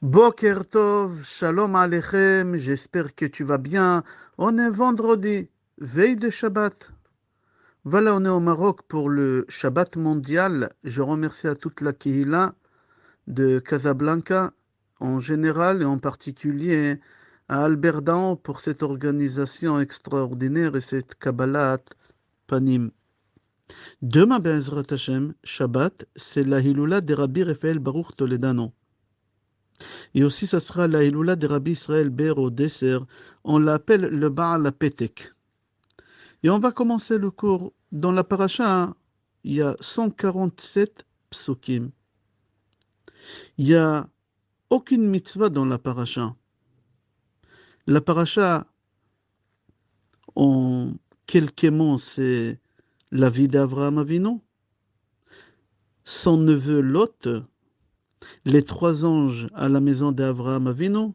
Boker Tov, Shalom Aleichem, j'espère que tu vas bien. On est vendredi, veille de Shabbat. Voilà, on est au Maroc pour le Shabbat mondial. Je remercie à toute la Kihila de Casablanca en général et en particulier à Albert Daon pour cette organisation extraordinaire et cette Kabbalat Panim. Demain, Be'ezrat Hashem, Shabbat, c'est la Hilula de Rabbi Raphaël Baruch Toledano. Et aussi, ça sera la Hilula de Rabbi Israël Ber au dessert. On l'appelle le Baal Petek. Et on va commencer le cours. Dans la paracha, il y a 147 psukim. Il n'y a aucune mitzvah dans la paracha. La paracha, en quelques mots, c'est la vie d'Avraham Avinu, son neveu Lot, les trois anges à la maison d'Avraham Avinu,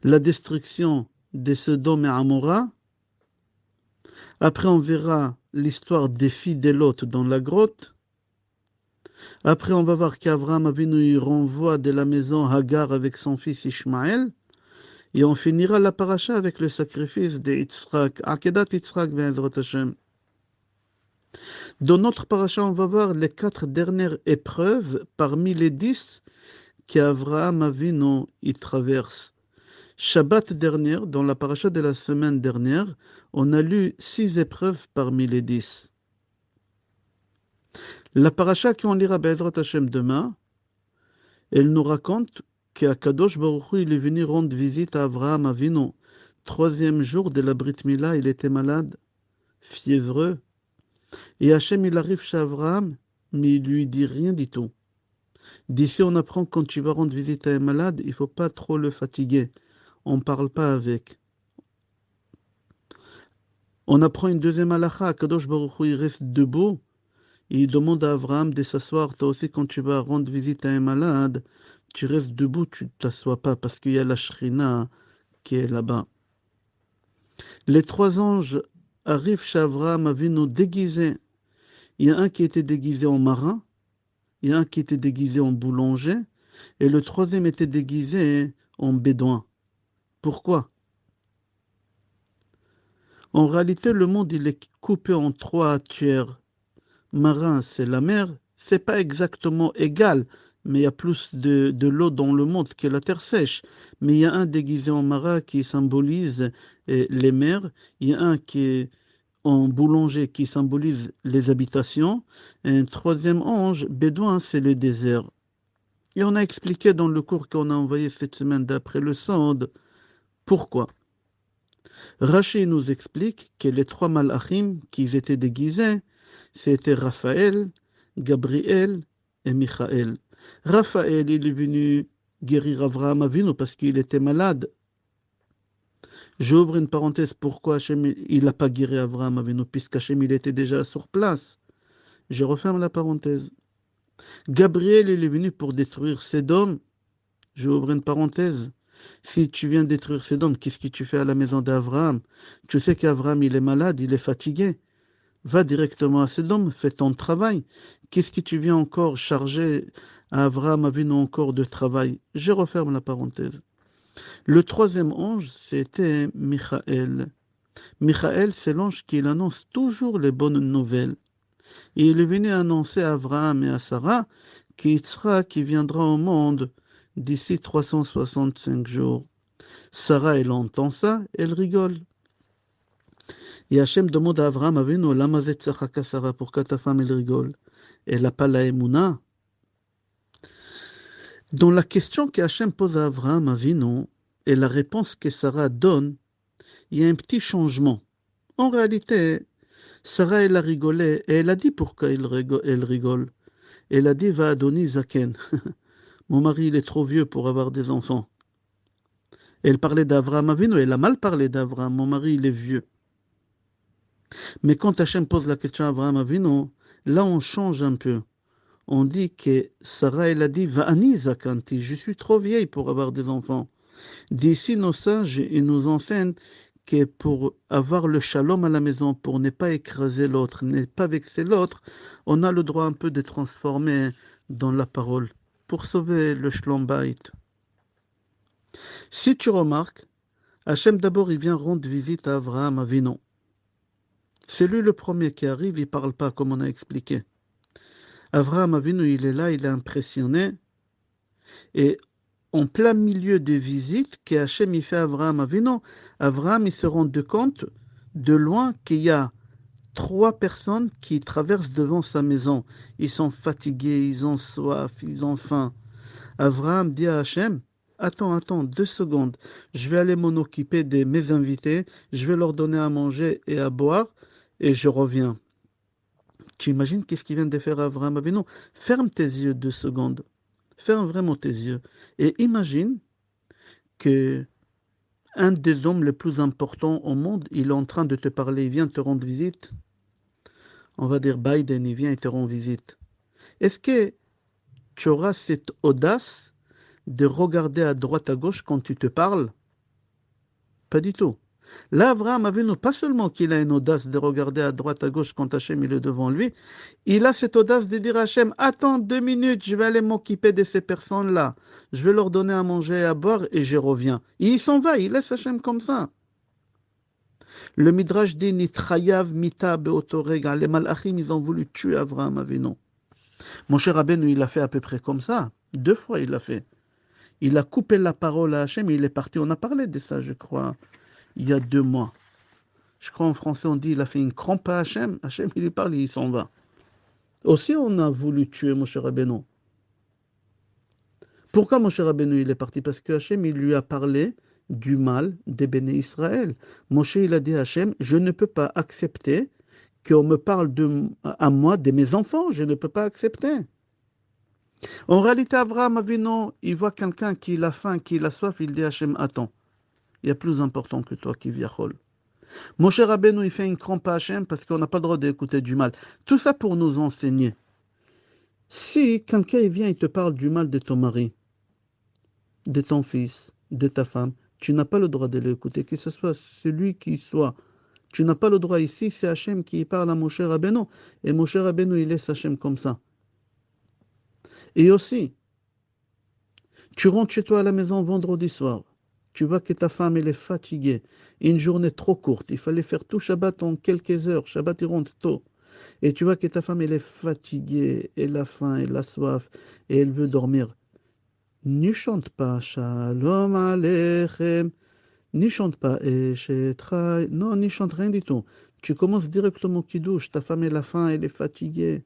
la destruction des Sodome et Amora. Après, on verra l'histoire des filles de Lot dans la grotte. Après, on va voir qu'Avraham Avinu renvoie de la maison Hagar avec son fils Ishmaël. Et on finira la paracha avec le sacrifice de Yitzhak, Akedat Yitzhak Be'ezrat Hashem. Dans notre paracha, on va voir les 4 dernières épreuves parmi les 10 qu'Avraham Avinu y traverse. Shabbat dernière, dans la paracha de la semaine dernière, on a lu 6 épreuves parmi les 10. La paracha qu'on lira Be'ezrat Hashem demain, elle nous raconte qu'Akadosh Baruch Hu, il est venu rendre visite à Avraham Avinu. 3e jour de la Brit Mila, il était malade, fiévreux. Et Hachem, il arrive chez Avraham, mais il lui dit rien du tout. D'ici, on apprend que quand tu vas rendre visite à un malade, il ne faut pas trop le fatiguer. On ne parle pas avec. On apprend une deuxième halakha. Akadosh Baruch Hu, il reste debout. Et il demande à Avraham de s'asseoir. Toi aussi, quand tu vas rendre visite à un malade, tu restes debout, tu ne t'assois pas parce qu'il y a la shrina qui est là-bas. Les 3 anges arrivent chez Avraham Avinu déguisés. Il y a un qui était déguisé en marin, il y a un qui était déguisé en boulanger, et le 3e était déguisé en bédouin. Pourquoi? En réalité, le monde il est coupé en 3 tiers. Marin, c'est la mer, c'est pas exactement égal, mais il y a plus de l'eau dans le monde que la terre sèche. Mais il y a un déguisé en marin qui symbolise les mers, il y a un qui est en boulanger qui symbolise les habitations, et un 3e ange, bédouin, c'est le désert. Et on a expliqué dans le cours qu'on a envoyé cette semaine d'après le Sand, pourquoi. Rachi nous explique que les 3 malachim qui étaient déguisés, c'était Raphaël, Gabriel et Michaël. Raphaël, il est venu guérir Avraham Avinu parce qu'il était malade. J'ouvre une parenthèse, pourquoi Hachem il n'a pas guéri Avraham Avinu, puisqu'Hachem il était déjà sur place. Je referme la parenthèse. Gabriel il est venu pour détruire Sédom. J'ouvre une parenthèse. Si tu viens détruire Sédom, qu'est-ce que tu fais à la maison d'Avraham? Tu sais qu'Avraham il est malade, il est fatigué. Va directement à Sédom, fais ton travail. Qu'est-ce que tu viens encore charger à Avraham Avinu encore de travail? Je referme la parenthèse. Le 3e ange, c'était Michaël. Michaël, c'est l'ange qui annonce toujours les bonnes nouvelles. Et il est venu annoncer à Abraham et à Sarah qu'Yitzhak qui viendra au monde d'ici 365 jours. Sarah, elle entend ça, elle rigole. Et Hachem demande à Abraham Avinu, lama zetzachaka Sarah, pourquoi ta femme elle rigole? Elle n'a pas la émouna. Dans la question que Hachem pose à Abraham Avinu et la réponse que Sarah donne, il y a un petit changement. En réalité, Sarah, elle a rigolé et elle a dit pourquoi elle rigole. Elle a dit, va Adoni Zaken. Mon mari, il est trop vieux pour avoir des enfants. Elle parlait d'Avraham Avinu, elle a mal parlé d'Avraham. Mon mari, il est vieux. Mais quand Hachem pose la question à Avraham Avinu, là, on change un peu. On dit que Sarah, elle a dit, va Ani Zakanti, je suis trop vieille pour avoir des enfants. D'ici, nos sages, ils nous enseignent que pour avoir le shalom à la maison, pour ne pas écraser l'autre, ne pas vexer l'autre, on a le droit un peu de transformer dans la parole. pour sauver le Shlom Bayit. Si tu remarques, Hachem d'abord il vient rendre visite à Avraham Avinu. C'est lui le premier qui arrive, il ne parle pas comme on a expliqué. Avraham Avinu il est là, il est impressionné. Et en plein milieu des visites qu'Hachem il fait à Avraham Avinu, Avraham il se rend compte de loin qu'il y a 3 personnes qui traversent devant sa maison. Ils sont fatigués, ils ont soif, ils ont faim. Avraham dit à Hachem, attends, 2 secondes. Je vais aller m'en occuper de mes invités. Je vais leur donner à manger et à boire. Et je reviens. Tu imagines qu'est-ce qu'il vient de faire Avraham Avinu? Ferme tes yeux 2 secondes. Ferme vraiment tes yeux. Et imagine que un des hommes les plus importants au monde, il est en train de te parler. Il vient te rendre visite. On va dire Biden, il vient et te rend visite. Est-ce que tu auras cette audace de regarder à droite à gauche quand tu te parles? Pas du tout. Là, Abraham Avinu, pas seulement qu'il a une audace de regarder à droite à gauche quand Hachem il est devant lui, il a cette audace de dire à Hachem, attends 2 minutes, je vais aller m'occuper de ces personnes-là. Je vais leur donner à manger et à boire et je reviens. Et il s'en va, il laisse Hachem comme ça. Le Midrash dit, Nitrayav mita beotorega. Les Malachim, ils ont voulu tuer Abraham Avinu. Mon cher Rabbeinu, il a fait à peu près comme ça. 2 fois, il l'a fait. Il a coupé la parole à Hachem et il est parti. On a parlé de ça, je crois, il y a 2 mois. Je crois en français, on dit il a fait une crampe à Hachem. Hachem, il lui parle et il s'en va. Aussi, on a voulu tuer mon cher Rabbeinu. Pourquoi mon cher Rabbeinu, il est parti? Parce que Hachem, il lui a parlé du mal des béné Israël. Moshe, il a dit à Hachem, je ne peux pas accepter qu'on me parle à moi de mes enfants. Je ne peux pas accepter. En réalité, Abraham Avinu, il voit quelqu'un qui a faim, qui a soif, il dit à Hachem, attends, il y a plus important que toi qui viachol. Mon cher Rabbeinu, il fait une crampe à Hachem parce qu'on n'a pas le droit d'écouter du mal. Tout ça pour nous enseigner. Si quelqu'un vient et te parle du mal de ton mari, de ton fils, de ta femme, tu n'as pas le droit de l'écouter, que ce soit celui qui soit. Tu n'as pas le droit ici, c'est Hachem qui parle à mon cher Rabbeinu. Et mon cher Rabbeinu, il laisse Hachem comme ça. Et aussi, tu rentres chez toi à la maison vendredi soir. Tu vois que ta femme, elle est fatiguée. Une journée trop courte. Il fallait faire tout Shabbat en quelques heures. Shabbat, il rentre tôt. Et tu vois que ta femme, elle est fatiguée. Elle a faim, elle a soif. Et elle veut dormir. Ne chante pas Shalom Aleichem. Ne chante pas Eshetrai. Non, ne chante rien du tout. Tu commences directement Kiddush. Ta femme, elle a faim, elle est fatiguée.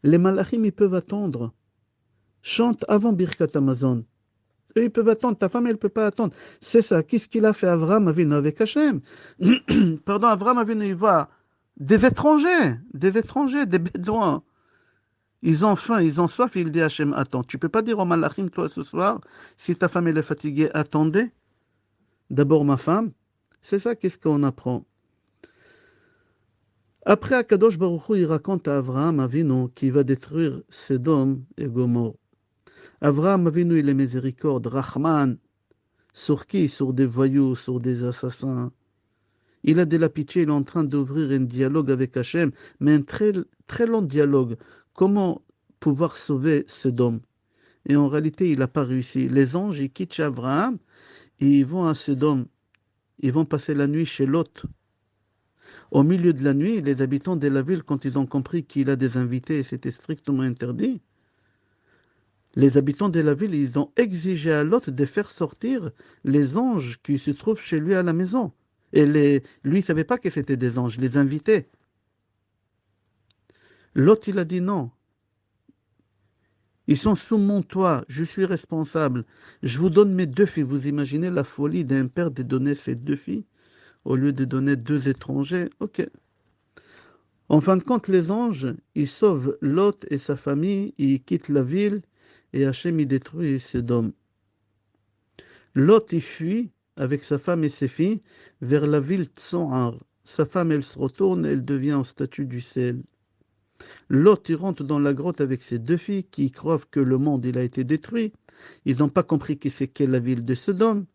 Les malachim, ils peuvent attendre. Chante avant Birkat Amazon. Eux, ils peuvent attendre. Ta femme, elle ne peut pas attendre. C'est ça. Qu'est-ce qu'il a fait Avraham Avinu avec Hachem? Pardon, Avraham Avinu, il voit des étrangers, des bédouins. Ils ont faim, ils ont soif. Il dit à Hachem, attends, tu ne peux pas dire au malachim, toi, ce soir, si ta femme, elle est fatiguée, attendez. D'abord, ma femme. C'est ça, qu'est-ce qu'on apprend? Après, Akadosh Baruch Hu, il raconte à Avraham Avinu qu'il va détruire Sodome et Gomorrhe. Avraham Avinu, il est miséricorde, Rahman. Sur qui? Sur des voyous, sur des assassins. Il a de la pitié, il est en train d'ouvrir un dialogue avec Hachem, mais un très, très long dialogue. Comment pouvoir sauver Sodome? Et en réalité, il n'a pas réussi. Les anges, ils quittent Abraham et ils vont à Sodome. Ils vont passer la nuit chez Lot. Au milieu de la nuit, les habitants de la ville, quand ils ont compris qu'il a des invités et c'était strictement interdit, les habitants de la ville, ils ont exigé à Lot de faire sortir les anges qui se trouvent chez lui à la maison. Et lui, il ne savait pas que c'était des anges, les invités. Lot, il a dit non. Ils sont sous mon toit, je suis responsable. Je vous donne mes 2 filles. Vous imaginez la folie d'un père de donner ses 2 filles au lieu de donner 2 étrangers? Ok. En fin de compte, les anges, ils sauvent Lot et sa famille, ils quittent la ville et Hachem, il détruit Sodome. Lot, il fuit avec sa femme et ses filles vers la ville Tsoar. Sa femme, elle se retourne, elle devient en statue du sel. Lot, il rentre dans la grotte avec ses 2 filles qui croient que le monde il a été détruit. Ils n'ont pas compris que c'est qu'est la ville de Sodome.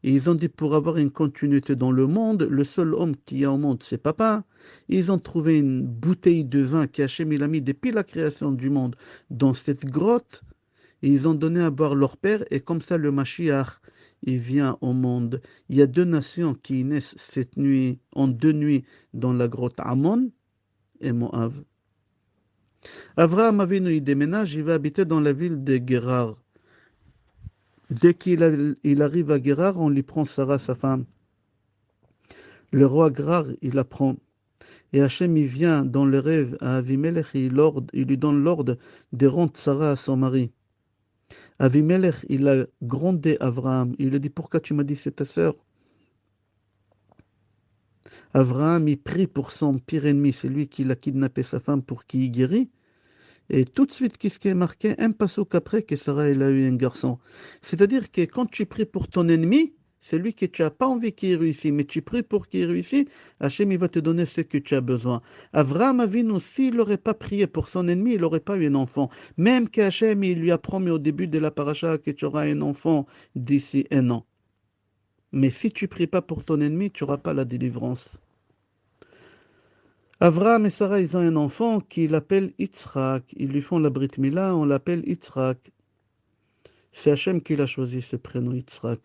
Et ils ont dit pour avoir une continuité dans le monde, le seul homme qu'il y a au monde, c'est papa. Ils ont trouvé une bouteille de vin qu'Hachem il a mis depuis la création du monde dans cette grotte. et ils ont donné à boire leur père, et comme ça le Mashiach, il vient au monde. Il y a deux nations qui naissent cette nuit, en 2 nuits, dans la grotte Ammon et Moab. Avraham Avinu, il déménage, il va habiter dans la ville de Guérar. Dès qu'il arrive à Guérar, on lui prend Sarah, sa femme. Le roi Grar, il la prend. Et Hachem, il vient dans le rêve à Avimelech, et il lui donne l'ordre de rendre Sarah à son mari. Avimelech, il a grondé Avraham. Il lui dit, pourquoi tu m'as dit c'est ta sœur? Avraham, il prie pour son pire ennemi, c'est lui qui l'a kidnappé sa femme pour qu'il y guérit. Et tout de suite, qu'est-ce qui est marqué? Un passouk après que Sarah elle a eu un garçon. C'est-à-dire que quand tu pries pour ton ennemi, c'est lui que tu n'as pas envie qu'il réussisse, mais tu pries pour qu'il réussisse, Hachem il va te donner ce que tu as besoin. Avraham Avinu, s'il n'aurait pas prié pour son ennemi, il n'aurait pas eu un enfant. Même qu'Hachem il lui a promis au début de la paracha que tu auras un enfant d'ici 1 an. Mais si tu ne pries pas pour ton ennemi, tu n'auras pas la délivrance. Avraham et Sarah, ils ont un enfant qu'ils appellent Yitzhak. Ils lui font la Brit Mila, on l'appelle Yitzhak. C'est Hachem qui l'a choisi ce prénom Yitzhak.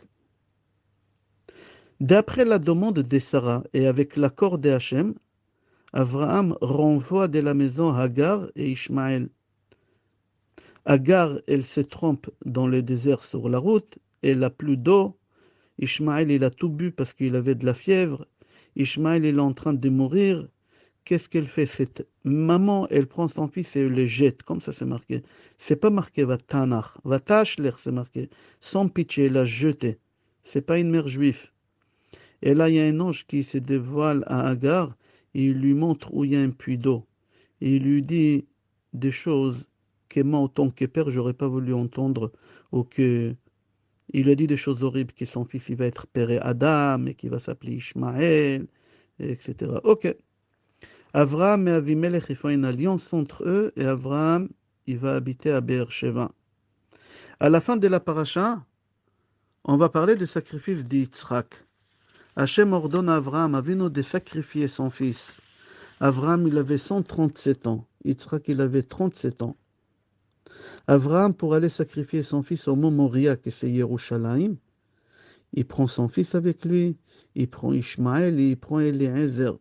D'après la demande de Sarah et avec l'accord de Hachem, Avraham renvoie de la maison Hagar et Ishmaël. Hagar, elle se trompe dans le désert sur la route, elle n'a plus d'eau. Ishmaël, il a tout bu parce qu'il avait de la fièvre. Ishmaël, il est en train de mourir. Qu'est-ce qu'elle fait? Cette maman, elle prend son fils et elle le jette, comme ça c'est marqué. C'est pas marqué Vatanach, Vatashler, c'est marqué. Sans pitié, elle l'a jeté. C'est pas une mère juive. Et là, il y a un ange qui se dévoile à Agar et il lui montre où il y a un puits d'eau. Et il lui dit des choses que moi, en tant que père, j'aurais pas voulu entendre. Ou que il lui a dit des choses horribles, que son fils il va être père Adam et qu'il va s'appeler Ishmaël, etc. Ok. Avraham et Avimelech, ils font une alliance entre eux et Avraham, il va habiter à Beersheba. À la fin de la paracha, on va parler du sacrifice d'Yitzhak. Hachem ordonne à Avraham Avinu de sacrifier son fils. Avraham, il avait 137 ans. Yitzhak, il avait 37 ans. Avraham, pour aller sacrifier son fils au mont Moria, qui c'est Yerushalayim, il prend son fils avec lui, il prend Ishmaël et il prend Eliezer.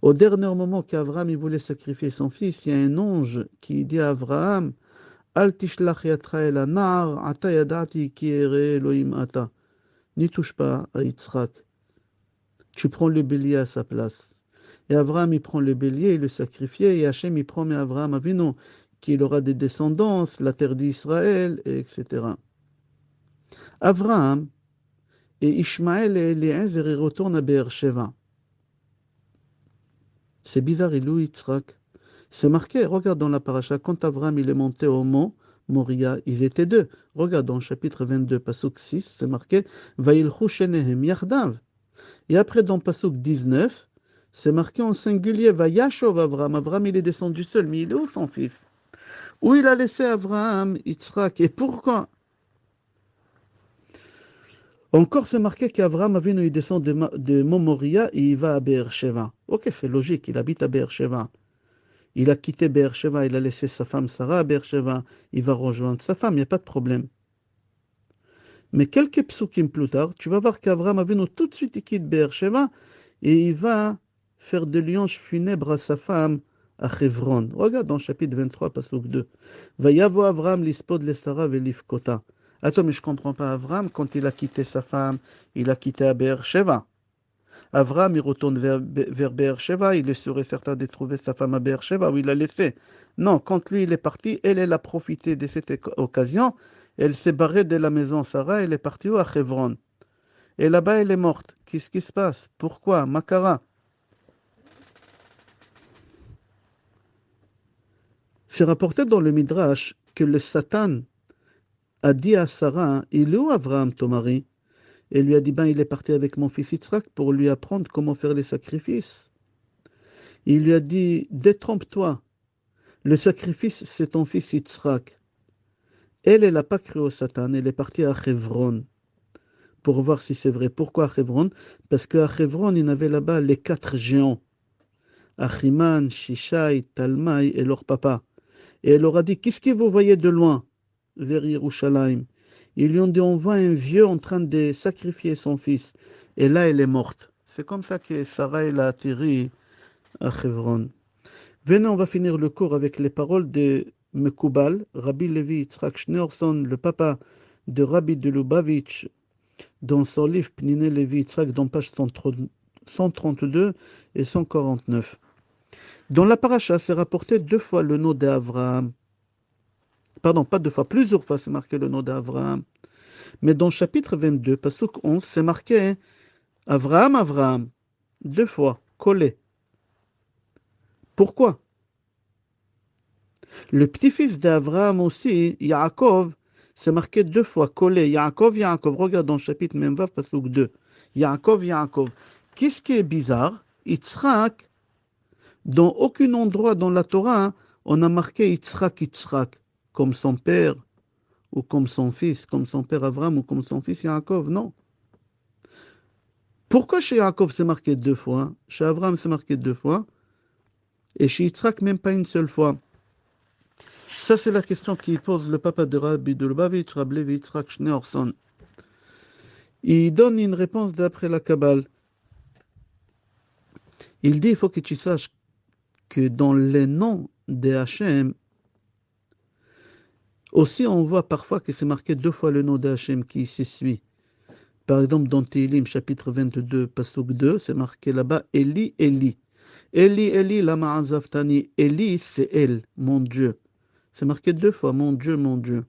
Au dernier moment qu'Avraham il voulait sacrifier son fils, il y a un ange qui dit à Avraham, Al tishlach yatra el anar, ata yadati ki ere Elohim ata. N'y touche pas à Yitzhak. Tu prends le bélier à sa place. Et Avraham il prend le bélier, il le sacrifie, et Hachem il promet à Avraham Avinu qu'il aura des descendants, la terre d'Israël, etc. Avraham et Ishmaël et Eliezer ils retournent à Beersheba. C'est bizarre, il est où Yitzhak? C'est marqué, regarde dans la paracha, quand Avraham il est monté au mont Moria, ils étaient deux. Regarde dans le chapitre 22, Pasuk 6, c'est marqué Vailchu shenehem yardav. Et après dans Pasuk 19, c'est marqué en singulier Vayashov Avraham. Avraham il est descendu seul, mais il est où son fils? Où il a laissé Avraham, Yitzhak, et pourquoi? Encore c'est marqué qu'Avraham Avinu il descend de Mont Moria et il va à Beersheba. Ok, c'est logique, il habite à Beersheba. Il a quitté Beersheba, il a laissé sa femme Sarah à Beersheba, il va rejoindre sa femme, il n'y a pas de problème. Mais quelques psukim plus tard, tu vas voir qu'Avraham Avinu tout de suite il quitte Beersheba et il va faire de l'ange funèbre à sa femme à Hebron. Regarde dans le chapitre 23, pasuk 2. Vayavo Avraham lispod le Sarah velifkota. Attends, mais je ne comprends pas Avraham, quand il a quitté sa femme, il a quitté à Beersheba. Avraham, il retourne vers Beersheba, il est sûr et certain de trouver sa femme à Beersheba où il l'a laissée. Non, quand lui il est parti, elle a profité de cette occasion, elle s'est barrée de la maison Sarah, elle est partie où? À Hebron. Et là-bas, elle est morte. Qu'est-ce qui se passe? Pourquoi? Makara. C'est rapporté dans le Midrash que le Satan a dit à Sarah, il est où Avraham, ton mari? Et lui a dit, ben, il est parti avec mon fils Yitzhak pour lui apprendre comment faire les sacrifices. Il lui a dit, détrompe-toi. Le sacrifice, c'est ton fils Yitzhak. Elle n'a pas cru au Satan, elle est partie à Hebron pour voir si c'est vrai. Pourquoi à Hebron? Parce qu'à Hebron, il y avait là-bas les 4 géants. Achiman, Shishai, Talmai et leur papa. Et elle leur a dit, qu'est-ce que vous voyez de loin? vers Yerushalayim. Ils lui ont dit, on voit un vieux en train de sacrifier son fils. Et là, elle est morte. C'est comme ça que Sarah elle a atterri à Hebron. Venez, on va finir le cours avec les paroles de Mekubal, Rabbi Levi Yitzhak Schneerson, le papa de Rabbi de Lubavitch, dans son livre Pnine Levi Yitzhak, dans page 132 et 149. Dans la paracha, c'est rapporté 2 fois le nom d'Avraham. Pardon, pas 2 fois, plusieurs fois c'est marqué le nom d'Avraham. Mais dans le chapitre 22, Pasuk 11, c'est marqué Avraham, Avraham, 2 fois, collé. Pourquoi? Le petit-fils d'Avraham aussi, Yaakov, c'est marqué 2 fois, collé. Yaakov, Yaakov. Regarde dans le chapitre Memvav, Pasuk 2. Yaakov, Yaakov. Qu'est-ce qui est bizarre? Yitzhak, dans aucun endroit dans la Torah, on a marqué Yitzhak, Yitzhak, comme son père, ou comme son fils, comme son père Avraham, ou comme son fils Yaakov. Non. Pourquoi chez Yaakov c'est marqué 2 fois? Chez Avraham c'est marqué 2 fois. Et chez Yitzhak même pas une seule fois. Ça, c'est la question qu'il pose le papa de Rabbi de Lubavitch, Rabbi Levi Yitzhak Schneerson. Il donne une réponse d'après la Kabbale. Il dit, il faut que tu saches que dans les noms de Hachem, aussi on voit parfois que c'est marqué 2 fois le nom de Hachem qui se suit. Par exemple, dans Tehillim, chapitre 22, Pasuk 2, c'est marqué là-bas, Eli, Eli. Eli, Eli, lama azavtani. Eli, c'est elle, mon Dieu. C'est marqué 2 fois, mon Dieu, mon Dieu.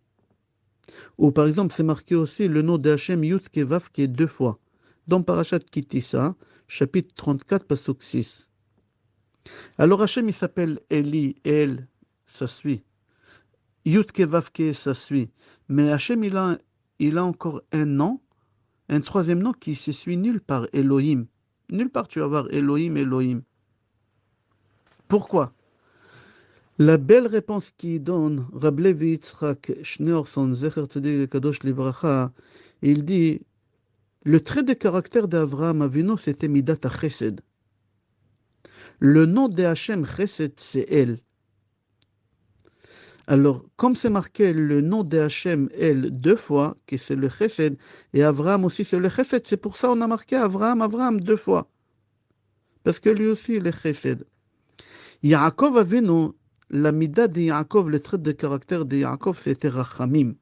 Ou par exemple, c'est marqué aussi le nom d'Hachem Yud Kevav qui est 2 fois. Dans Parashat Kitissa, chapitre 34, Pasuk 6. Alors Hachem, il s'appelle Eli, El, ça suit. Yud Kevav qui ça suit. Mais Hachem, il a encore un nom, un troisième nom qui se suit nulle part, Elohim. Nulle part tu vas voir Elohim, Elohim. Pourquoi? La belle réponse qu'il donne, Rabbi Levi Yitzhak Schneerson, Zecher Tzedek Kadosh Livracha, il dit, le trait de caractère d'Avraham Avinu, c'était Midat HaChesed. Le nom de Hachem Chesed, c'est elle. Alors, comme c'est marqué le nom de Hachem, elle, 2 fois, que c'est le Chesed, et Avraham aussi, c'est le Chesed, c'est pour ça qu'on a marqué Avraham, Avraham 2 fois. Parce que lui aussi, il est Chesed. Yaakov Avinu, la Midat de Yaakov, le trait de caractère de Yaakov, c'était Rachamim,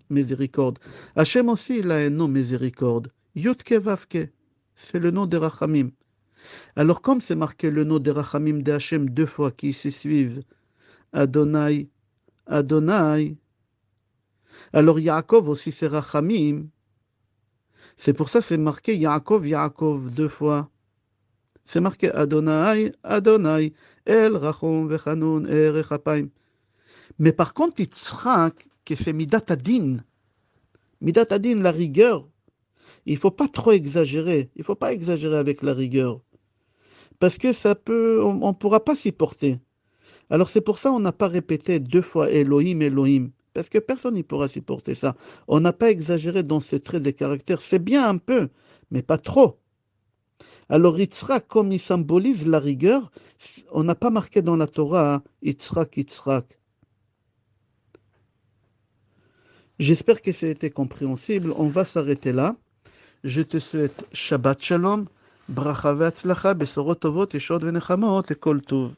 miséricorde. Hachem aussi, il a un nom miséricorde. Yudke Vavke, c'est le nom de Rachamim. Alors, comme c'est marqué le nom de Rachamim de Hachem 2 fois qui se suivent, Adonai, Adonai, alors Yaakov aussi c'est Rachamim. C'est pour ça que c'est marqué Yaakov, Yaakov 2 fois. C'est marqué Adonai, Adonai, El Rachom Vechanun Erech Apayim. Mais par contre, Yitzhak, qui fait Midat Adin, la rigueur, il ne faut pas trop exagérer. Il ne faut pas exagérer avec la rigueur. Parce que ça peut, on ne pourra pas s'y porter. Alors c'est pour ça qu'on n'a pas répété 2 fois Elohim, Elohim. Parce que personne ne pourra supporter ça. On n'a pas exagéré dans ce trait de caractère. C'est bien un peu, mais pas trop. Alors Yitzhak, comme il symbolise la rigueur, on n'a pas marqué dans la Torah hein, Yitzhak, Yitzhak. J'espère que ça a été compréhensible. On va s'arrêter là. Je te souhaite Shabbat Shalom, Bracha ve'atzlacha, Besorot Tovot, Yeshod ve'nechamot, et Kol Tov.